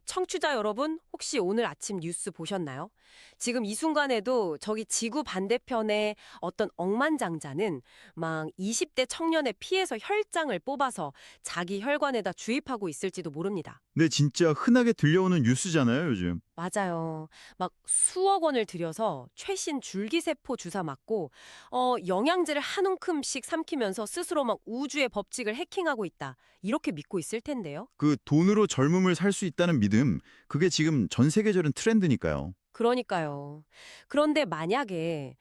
청취자 여러분, 혹시 오늘 아침 뉴스 보셨나요? 지금 이 순간에도 저기 지구 반대편에 어떤 억만장자는 막 20대 청년의 피에서 혈장을 뽑아서 자기 혈관에다 주입하고 있을지도 모릅니다. 네, 진짜 흔하게 들려오는 뉴스잖아요, 요즘. 맞아요. 막 수억 원을 들여서 최신 줄기세포 주사 맞고, 영양제를 한 움큼씩 삼키면서 스스로 막 우주의 법칙을 해킹하고 있다. 이렇게 믿고 있을 텐데요. 그 돈으로 젊음을 살 수 있다는 믿음, 그게 지금 전 세계적인 트렌드니까요. 그러니까요. 그런데 만약에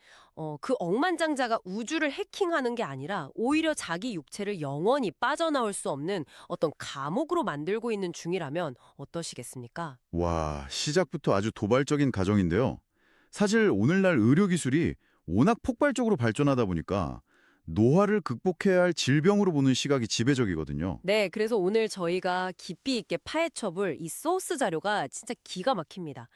그 억만장자가 우주를 해킹하는 게 아니라 오히려 자기 육체를 영원히 빠져나올 수 없는 어떤 감옥으로 만들고 있는 중이라면 어떠시겠습니까? 와, 시작부터 아주 도발적인 가정인데요. 사실 오늘날 의료기술이 워낙 폭발적으로 발전하다 보니까 노화를 극복해야 할 질병으로 보는 시각이 지배적이거든요. 네, 그래서 오늘 저희가 깊이 있게 파헤쳐볼 이 소스 자료가 진짜 기가 막힙니다.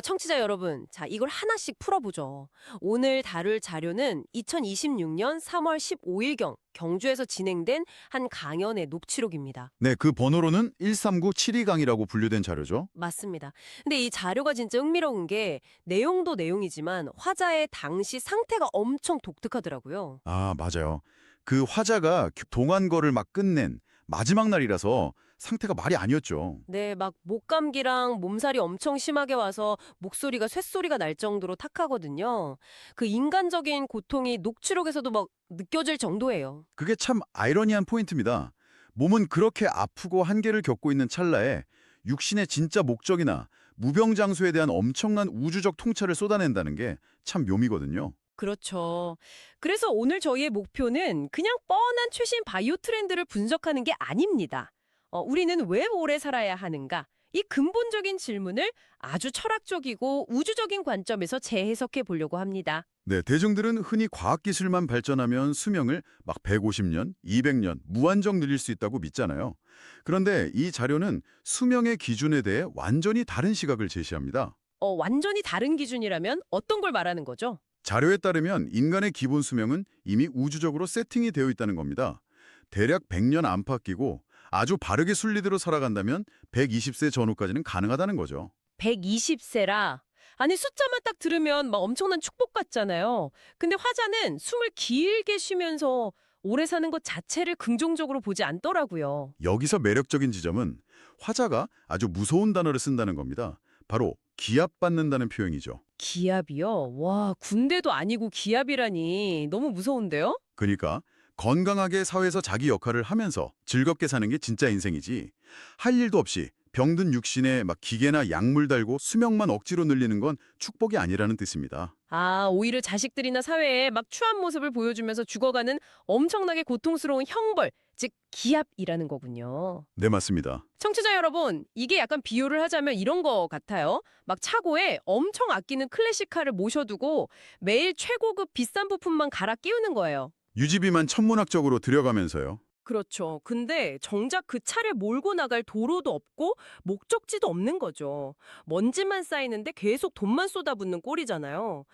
청취자 여러분, 자, 이걸 하나씩 풀어보죠. 오늘 다룰 자료는 2026년 3월 15일경 경주에서 진행된 한 강연의 녹취록입니다. 네, 그 번호로는 13972강이라고 분류된 자료죠. 맞습니다. 근데 이 자료가 진짜 흥미로운 게 내용도 내용이지만 화자의 당시 상태가 엄청 독특하더라고요. 아, 맞아요. 그 화자가 동안거를 막 끝낸 마지막 날이라서 상태가 말이 아니었죠. 네, 막 목감기랑 몸살이 엄청 심하게 와서 목소리가 쇳소리가 날 정도로 탁하거든요. 그 인간적인 고통이 녹취록에서도 막 느껴질 정도예요. 그게 참 아이러니한 포인트입니다. 몸은 그렇게 아프고 한계를 겪고 있는 찰나에 육신의 진짜 목적이나 무병장수에 대한 엄청난 우주적 통찰을 쏟아낸다는 게 참 묘미거든요. 그렇죠. 그래서 오늘 저희의 목표는 그냥 뻔한 최신 바이오 트렌드를 분석하는 게 아닙니다. 우리는 왜 오래 살아야 하는가? 이 근본적인 질문을 아주 철학적이고 우주적인 관점에서 재해석해 보려고 합니다. 네, 대중들은 흔히 과학기술만 발전하면 수명을 막 150년, 200년 무한정 늘릴 수 있다고 믿잖아요. 그런데 이 자료는 수명의 기준에 대해 완전히 다른 시각을 제시합니다. 완전히 다른 기준이라면 어떤 걸 말하는 거죠? 자료에 따르면 인간의 기본 수명은 이미 우주적으로 세팅이 되어 있다는 겁니다. 대략 100년 안팎이고 아주 바르게 순리대로 살아간다면 120세 전후까지는 가능하다는 거죠. 120세라. 아니 숫자만 딱 들으면 막 엄청난 축복 같잖아요. 근데 화자는 숨을 길게 쉬면서 오래 사는 것 자체를 긍정적으로 보지 않더라고요. 여기서 매력적인 지점은 화자가 아주 무서운 단어를 쓴다는 겁니다. 바로 기압받는다는 표현이죠. 기압이요? 와, 군대도 아니고 기압이라니 너무 무서운데요? 그러니까 건강하게 사회에서 자기 역할을 하면서 즐겁게 사는 게 진짜 인생이지. 할 일도 없이 병든 육신에 막 기계나 약물 달고 수명만 억지로 늘리는 건 축복이 아니라는 뜻입니다. 아, 오히려 자식들이나 사회에 막 추한 모습을 보여주면서 죽어가는 엄청나게 고통스러운 형벌, 즉 기압이라는 거군요. 네, 맞습니다. 청취자 여러분, 이게 약간 비유를 하자면 이런 거 같아요. 막 차고에 엄청 아끼는 클래식카를 모셔두고 매일 최고급 비싼 부품만 갈아 끼우는 거예요. 유지비만 천문학적으로 들여가면서요. 그렇죠. 근데 정작 그 차를 몰고 나갈 도로도 없고 목적지도 없는 거죠. 먼지만 쌓이는데 계속 돈만 쏟아붓는 꼴이잖아요.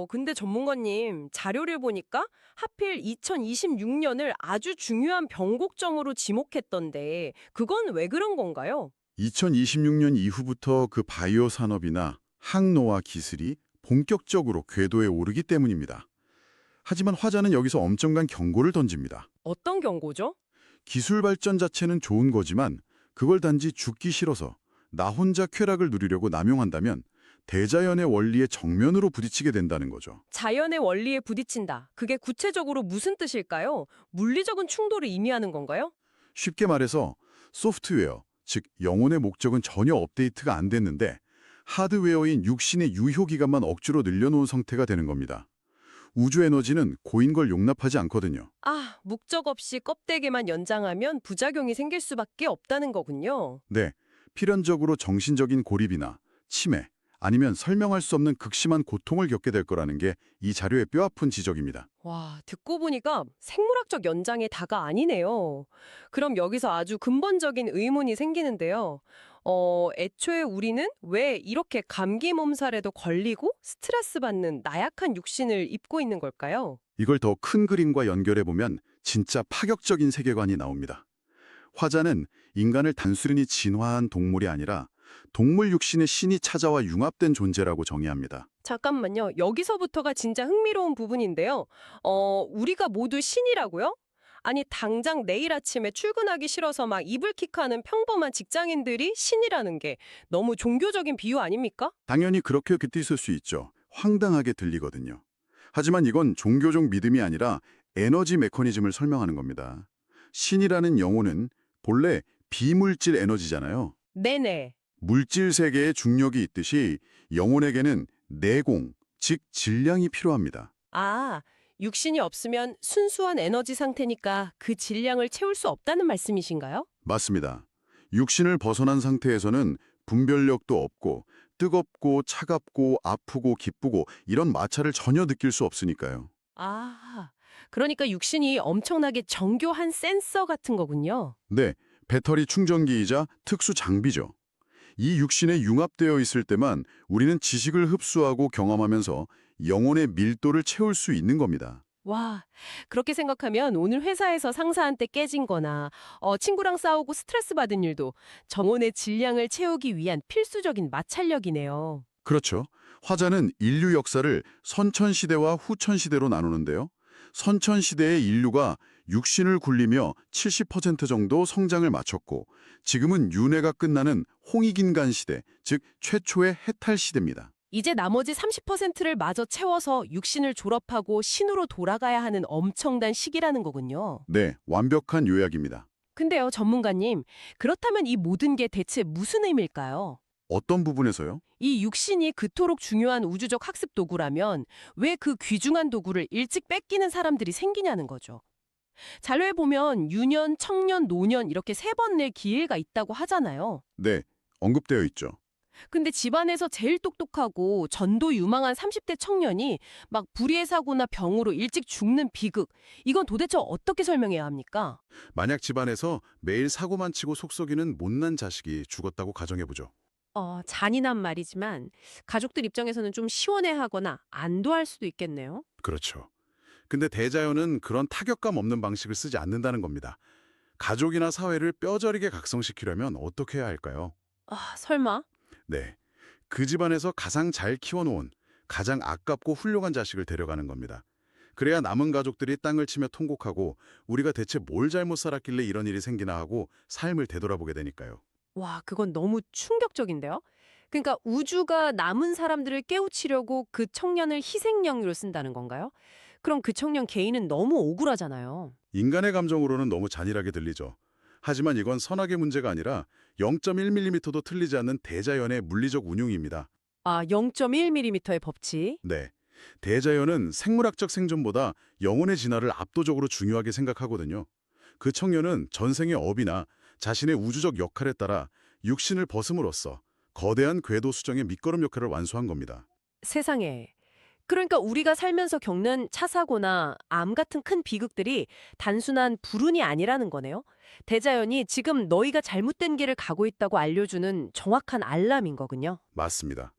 근데 전문가님, 자료를 보니까 하필 2026년을 아주 중요한 변곡점으로 지목했던데 그건 왜 그런 건가요? 2026년 이후부터 그 바이오 산업이나 항노화 기술이 본격적으로 궤도에 오르기 때문입니다. 하지만 화자는 여기서 엄청난 경고를 던집니다. 어떤 경고죠? 기술 발전 자체는 좋은 거지만 그걸 단지 죽기 싫어서 나 혼자 쾌락을 누리려고 남용한다면 대자연의 원리에 정면으로 부딪히게 된다는 거죠. 자연의 원리에 부딪힌다. 그게 구체적으로 무슨 뜻일까요? 물리적인 충돌을 의미하는 건가요? 쉽게 말해서 소프트웨어, 즉 영혼의 목적은 전혀 업데이트가 안 됐는데 하드웨어인 육신의 유효기간만 억지로 늘려놓은 상태가 되는 겁니다. 우주 에너지는 고인 걸 용납하지 않거든요. 아, 목적 없이 껍데기만 연장하면 부작용이 생길 수밖에 없다는 거군요. 네, 필연적으로 정신적인 고립이나 치매, 아니면 설명할 수 없는 극심한 고통을 겪게 될 거라는 게 이 자료의 뼈아픈 지적입니다. 와, 듣고 보니까 생물학적 연장이 다가 아니네요. 그럼 여기서 아주 근본적인 의문이 생기는데요. 애초에 우리는 왜 이렇게 감기 몸살에도 걸리고 스트레스 받는 나약한 육신을 입고 있는 걸까요? 이걸 더 큰 그림과 연결해 보면 진짜 파격적인 세계관이 나옵니다. 화자는 인간을 단순히 진화한 동물이 아니라 동물 육신의 신이 찾아와 융합된 존재라고 정의합니다. 잠깐만요. 여기서부터가 진짜 흥미로운 부분인데요. 우리가 모두 신이라고요? 아니, 당장 내일 아침에 출근하기 싫어서 막 이불킥하는 평범한 직장인들이 신이라는 게 너무 종교적인 비유 아닙니까? 당연히 그렇게 깃있을 수 있죠. 황당하게 들리거든요. 하지만 이건 종교적 믿음이 아니라 에너지 메커니즘을 설명하는 겁니다. 신이라는 영혼은 본래 비물질 에너지잖아요. 네네. 물질 세계에 중력이 있듯이 영혼에게는 내공, 즉 질량이 필요합니다. 아, 육신이 없으면 순수한 에너지 상태니까 그 질량을 채울 수 없다는 말씀이신가요? 맞습니다. 육신을 벗어난 상태에서는 분별력도 없고 뜨겁고 차갑고 아프고 기쁘고 이런 마찰을 전혀 느낄 수 없으니까요. 아, 그러니까 육신이 엄청나게 정교한 센서 같은 거군요. 네, 배터리 충전기이자 특수 장비죠. 이 육신에 융합되어 있을 때만 우리는 지식을 흡수하고 경험하면서 영혼의 밀도를 채울 수 있는 겁니다. 와, 그렇게 생각하면 오늘 회사에서 상사한테 깨진 거나 친구랑 싸우고 스트레스 받은 일도 정혼의 질량을 채우기 위한 필수적인 마찰력이네요. 그렇죠. 화자는 인류 역사를 선천시대와 후천시대로 나누는데요. 선천시대의 인류가 육신을 굴리며 70% 정도 성장을 마쳤고 지금은 윤회가 끝나는 홍익인간 시대, 즉 최초의 해탈 시대입니다. 이제 나머지 30%를 마저 채워서 육신을 졸업하고 신으로 돌아가야 하는 엄청난 시기라는 거군요. 네, 완벽한 요약입니다. 근데요, 전문가님, 그렇다면 이 모든 게 대체 무슨 의미일까요? 어떤 부분에서요? 이 육신이 그토록 중요한 우주적 학습 도구라면 왜 그 귀중한 도구를 일찍 뺏기는 사람들이 생기냐는 거죠. 자료에 보면 유년, 청년, 노년 이렇게 세 번 낼 기회가 있다고 하잖아요. 네, 언급되어 있죠. 근데 집안에서 제일 똑똑하고 전도 유망한 30대 청년이 막 불의의 사고나 병으로 일찍 죽는 비극, 이건 도대체 어떻게 설명해야 합니까? 만약 집안에서 매일 사고만 치고 속썩이는 못난 자식이 죽었다고 가정해보죠. 잔인한 말이지만 가족들 입장에서는 좀 시원해하거나 안도할 수도 있겠네요. 그렇죠. 근데 대자연은 그런 타격감 없는 방식을 쓰지 않는다는 겁니다. 가족이나 사회를 뼈저리게 각성시키려면 어떻게 해야 할까요? 설마? 네, 그 집안에서 가장 잘 키워놓은, 가장 아깝고 훌륭한 자식을 데려가는 겁니다. 그래야 남은 가족들이 땅을 치며 통곡하고 우리가 대체 뭘 잘못 살았길래 이런 일이 생기나 하고 삶을 되돌아보게 되니까요. 와, 그건 너무 충격적인데요? 그러니까 우주가 남은 사람들을 깨우치려고 그 청년을 희생양으로 쓴다는 건가요? 그럼 그 청년 개인은 너무 억울하잖아요. 인간의 감정으로는 너무 잔인하게 들리죠. 하지만 이건 선악의 문제가 아니라 0.1mm도 틀리지 않는 대자연의 물리적 운용입니다. 0.1mm의 법칙. 네. 대자연은 생물학적 생존보다 영혼의 진화를 압도적으로 중요하게 생각하거든요. 그 청년은 전생의 업이나 자신의 우주적 역할에 따라 육신을 벗음으로써 거대한 궤도 수정의 밑거름 역할을 완수한 겁니다. 세상에. 그러니까 우리가 살면서 겪는 차 사고나 암 같은 큰 비극들이 단순한 불운이 아니라는 거네요. 대자연이 지금 너희가 잘못된 길을 가고 있다고 알려주는 정확한 알람인 거군요. 맞습니다.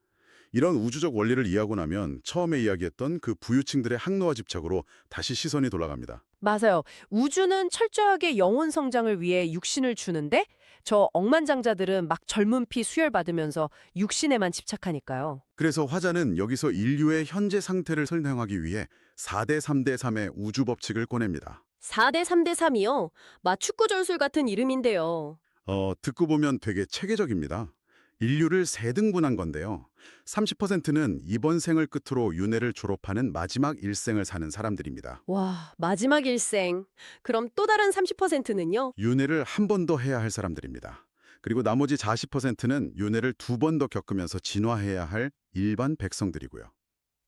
이런 우주적 원리를 이해하고 나면 처음에 이야기했던 그 부유층들의 항로와 집착으로 다시 시선이 돌아갑니다. 맞아요. 우주는 철저하게 영혼 성장을 위해 육신을 주는데 저 억만장자들은 막 젊은 피 수혈받으면서 육신에만 집착하니까요. 그래서 화자는 여기서 인류의 현재 상태를 설명하기 위해 4대 3대 3의 우주 법칙을 꺼냅니다. 4대 3대 3이요? 축구 전술 같은 이름인데요. 듣고 보면 되게 체계적입니다. 인류를 3등분한 건데요. 30%는 이번 생을 끝으로 윤회를 졸업하는 마지막 일생을 사는 사람들입니다. 와, 마지막 일생. 그럼 또 다른 30%는요? 윤회를 한 번 더 해야 할 사람들입니다. 그리고 나머지 40%는 윤회를 2번 더 겪으면서 진화해야 할 일반 백성들이고요.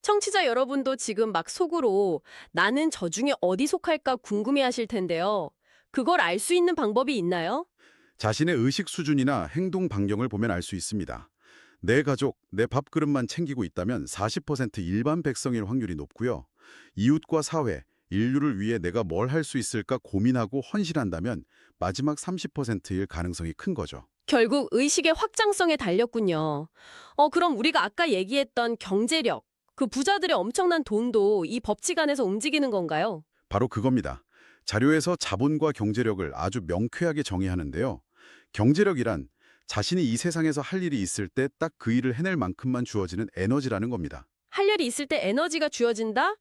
청취자 여러분도 지금 막 속으로 나는 저 중에 어디 속할까 궁금해하실 텐데요. 그걸 알 수 있는 방법이 있나요? 자신의 의식 수준이나 행동 반경을 보면 알 수 있습니다. 내 가족, 내 밥그릇만 챙기고 있다면 40% 일반 백성일 확률이 높고요. 이웃과 사회, 인류를 위해 내가 뭘 할 수 있을까 고민하고 헌신한다면 마지막 30%일 가능성이 큰 거죠. 결국 의식의 확장성에 달렸군요. 그럼 우리가 아까 얘기했던 경제력, 그 부자들의 엄청난 돈도 이 법칙 안에서 움직이는 건가요? 바로 그겁니다. 자료에서 자본과 경제력을 아주 명쾌하게 정의하는데요. 경제력이란 자신이 이 세상에서 할 일이 있을 때 딱 그 일을 해낼 만큼만 주어지는 에너지라는 겁니다. 할 일이 있을 때 에너지가 주어진다?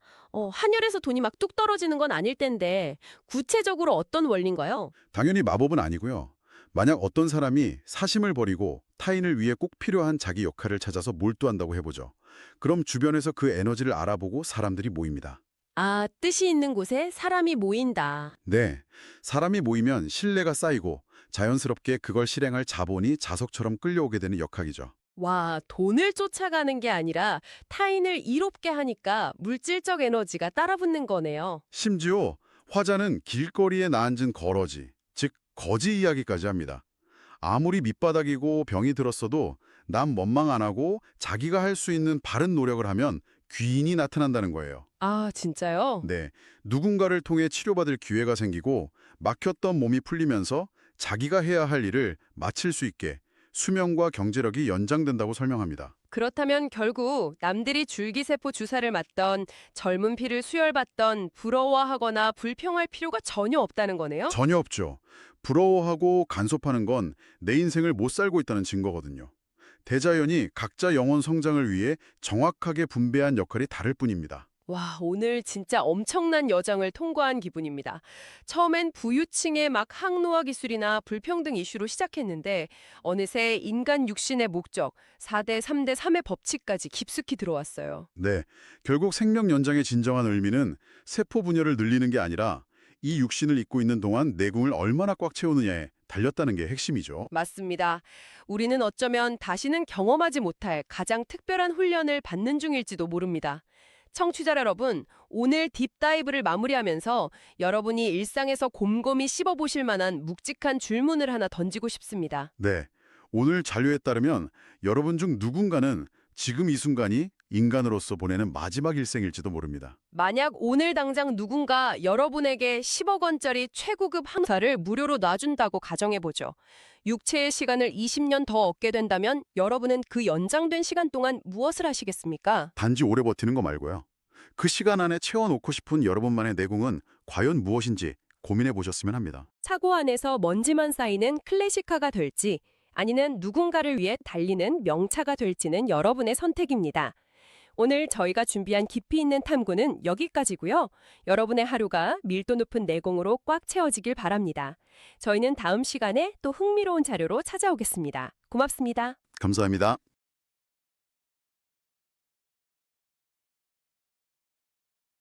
한열에서 돈이 막 뚝 떨어지는 건 아닐 텐데 구체적으로 어떤 원리인가요? 당연히 마법은 아니고요. 만약 어떤 사람이 사심을 버리고 타인을 위해 꼭 필요한 자기 역할을 찾아서 몰두한다고 해보죠. 그럼 주변에서 그 에너지를 알아보고 사람들이 모입니다. 아, 뜻이 있는 곳에 사람이 모인다. 네, 사람이 모이면 신뢰가 쌓이고 자연스럽게 그걸 실행할 자본이 자석처럼 끌려오게 되는 역학이죠. 와, 돈을 쫓아가는 게 아니라 타인을 이롭게 하니까 물질적 에너지가 따라붙는 거네요. 심지어 화자는 길거리에 나앉은 거러지, 즉 거지 이야기까지 합니다. 아무리 밑바닥이고 병이 들었어도 남 원망 안 하고 자기가 할 수 있는 바른 노력을 하면 귀인이 나타난다는 거예요. 아, 진짜요? 네, 누군가를 통해 치료받을 기회가 생기고 막혔던 몸이 풀리면서 자기가 해야 할 일을 마칠 수 있게 수명과 경제력이 연장된다고 설명합니다. 그렇다면 결국 남들이 줄기세포 주사를 맞던 젊은 피를 수혈받던 부러워하거나 불평할 필요가 전혀 없다는 거네요? 전혀 없죠. 부러워하고 간섭하는 건 내 인생을 못 살고 있다는 증거거든요. 대자연이 각자 영혼 성장을 위해 정확하게 분배한 역할이 다를 뿐입니다. 와, 오늘 진짜 엄청난 여정을 통과한 기분입니다. 처음엔 부유층의 막 항노화 기술이나 불평등 이슈로 시작했는데 어느새 인간 육신의 목적, 4대 3대 3의 법칙까지 깊숙이 들어왔어요. 네, 결국 생명 연장의 진정한 의미는 세포 분열을 늘리는 게 아니라 이 육신을 입고 있는 동안 내궁을 얼마나 꽉 채우느냐에 달렸다는 게 핵심이죠. 맞습니다. 우리는 어쩌면 다시는 경험하지 못할 가장 특별한 훈련을 받는 중일지도 모릅니다. 청취자 여러분, 오늘 딥다이브를 마무리하면서 여러분이 일상에서 곰곰이 씹어보실 만한 묵직한 질문을 하나 던지고 싶습니다. 네, 오늘 잔료에 따르면 여러분 중 누군가는 지금 이 순간이 인간으로서 보내는 마지막 일생일지도 모릅니다. 만약 오늘 당장 누군가 여러분에게 10억 원짜리 최고급 항사를 무료로 놔준다고 가정해보죠. 육체의 시간을 20년 더 얻게 된다면 여러분은 그 연장된 시간 동안 무엇을 하시겠습니까? 단지 오래 버티는 거 말고요. 그 시간 안에 채워놓고 싶은 여러분만의 내공은 과연 무엇인지 고민해 보셨으면 합니다. 사고 안에서 먼지만 쌓이는 클래식카가 될지 아니면 누군가를 위해 달리는 명차가 될지는 여러분의 선택입니다. 오늘 저희가 준비한 깊이 있는 탐구는 여기까지고요. 여러분의 하루가 밀도 높은 내공으로 꽉 채워지길 바랍니다. 저희는 다음 시간에 또 흥미로운 자료로 찾아오겠습니다. 고맙습니다. 감사합니다.